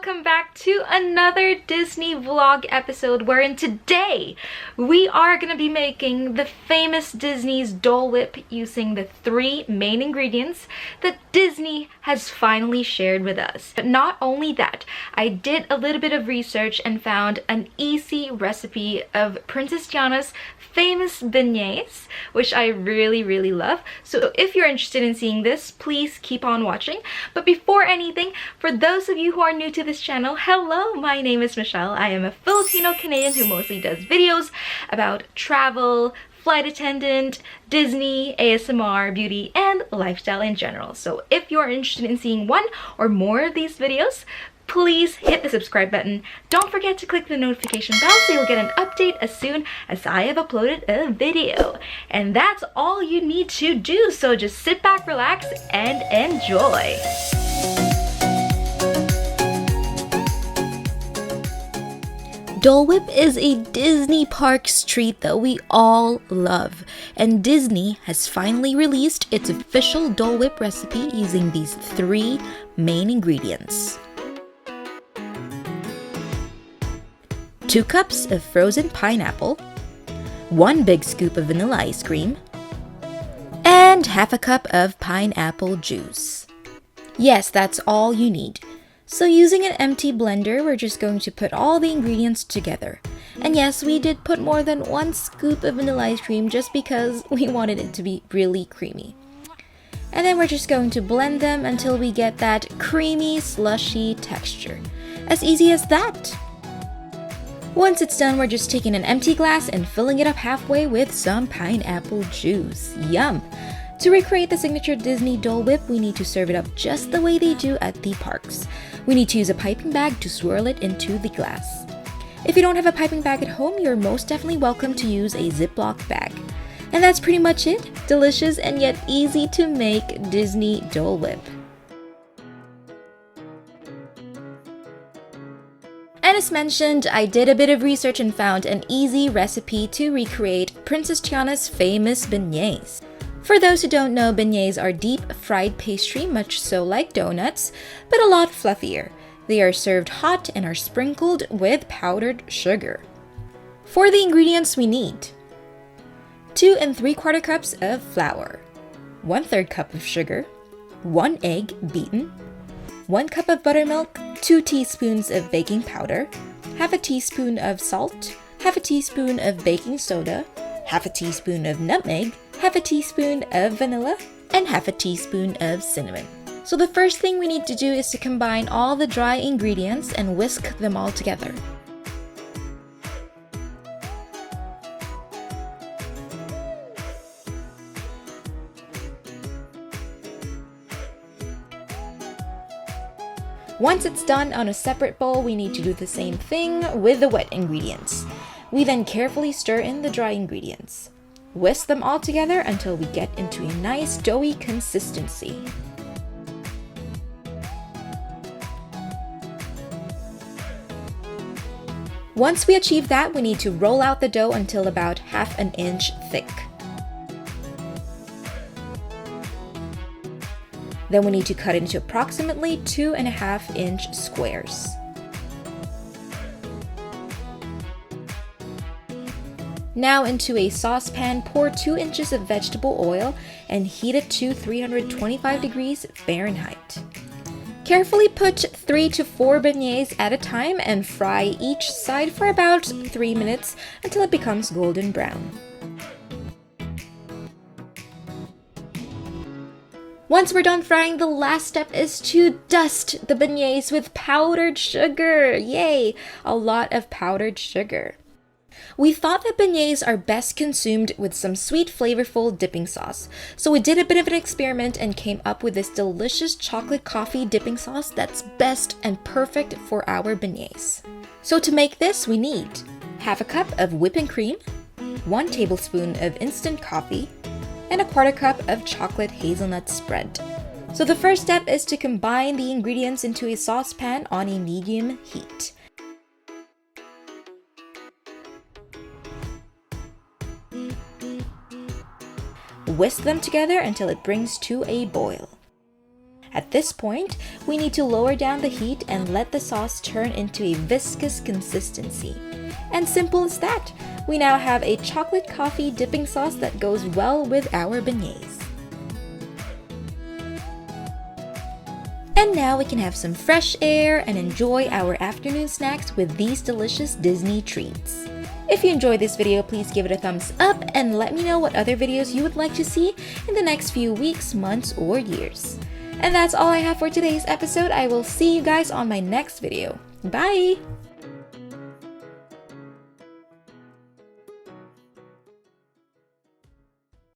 welcome back to another Disney vlog episode wherein today we are going to be making the famous Disney's Dole Whip using the 3 main ingredients that Disney has finally shared with us. But not only that, I did a little bit of research and found an easy recipe of Princess Tiana's famous beignets, which I really love. So if you're interested in seeing this, please keep on watching. But before anything, for those of you who are new to this channel, hello, my name is Michelle. I am a Filipino-Canadian who mostly does videos about travel, flight attendant, Disney, ASMR, beauty, and lifestyle in general. So if you're interested in seeing one or more of these videos, please hit the subscribe button. Don't forget to click the notification bell so you'll get an update as soon as I have uploaded a video. And that's all you need to do, so just sit back, relax, and enjoy. Dole Whip is a Disney Parks treat that we all love, and Disney has finally released its official Dole Whip recipe using these 3 main ingredients. 2 cups of frozen pineapple, 1 big scoop of vanilla ice cream, and half a cup of pineapple juice. Yes, that's all you need. So using an empty blender, we're just going to put all the ingredients together. And yes, we did put more than 1 scoop of vanilla ice cream just because we wanted it to be really creamy. And then we're just going to blend them until we get that creamy, slushy texture. As easy as that. Once it's done, we're just taking an empty glass and filling it up halfway with some pineapple juice. Yum! To recreate the signature Disney Dole Whip, we need to serve it up just the way they do at the parks. We need to use a piping bag to swirl it into the glass. If you don't have a piping bag at home, you're most definitely welcome to use a Ziploc bag. And that's pretty much it. Delicious and yet easy to make Disney Dole Whip. And as mentioned, I did a bit of research and found an easy recipe to recreate Princess Tiana's famous beignets. For those who don't know, beignets are deep fried pastry, much so like donuts, but a lot fluffier. They are served hot and are sprinkled with powdered sugar. For the ingredients we need 2 3/4 cups of flour, 1/3 cup of sugar, 1 egg beaten, 1 cup of buttermilk, 2 teaspoons of baking powder, half a teaspoon of salt, half a teaspoon of baking soda, half a teaspoon of nutmeg, half a teaspoon of vanilla, and half a teaspoon of cinnamon. So the first thing we need to do is to combine all the dry ingredients and whisk them all together. Once it's done on a separate bowl, we need to do the same thing with the wet ingredients. We then carefully stir in the dry ingredients. Whisk them all together until we get into a nice doughy consistency. Once we achieve that, we need to roll out the dough until about 1/2 inch thick. Then we need to cut it into approximately 2.5 inch squares. Now into a saucepan, pour 2 inches of vegetable oil and heat it to 325 degrees Fahrenheit. Carefully put 3 to 4 beignets at a time and fry each side for about 3 minutes until it becomes golden brown. Once we're done frying, the last step is to dust the beignets with powdered sugar. Yay! A lot of powdered sugar. We thought that beignets are best consumed with some sweet, flavorful dipping sauce. So we did a bit of an experiment and came up with this delicious chocolate coffee dipping sauce that's best and perfect for our beignets. So to make this, we need half a cup of whipping cream, 1 tablespoon of instant coffee, and 1/4 cup of chocolate hazelnut spread. So the first step is to combine the ingredients into a saucepan on a medium heat. Whisk them together until it brings to a boil. At this point, we need to lower down the heat and let the sauce turn into a viscous consistency. And simple as that, we now have a chocolate coffee dipping sauce that goes well with our beignets. And now we can have some fresh air and enjoy our afternoon snacks with these delicious Disney treats. If you enjoyed this video, please give it a thumbs up and let me know what other videos you would like to see in the next few weeks, months, or years. And that's all I have for today's episode. I will see you guys on my next video. Bye!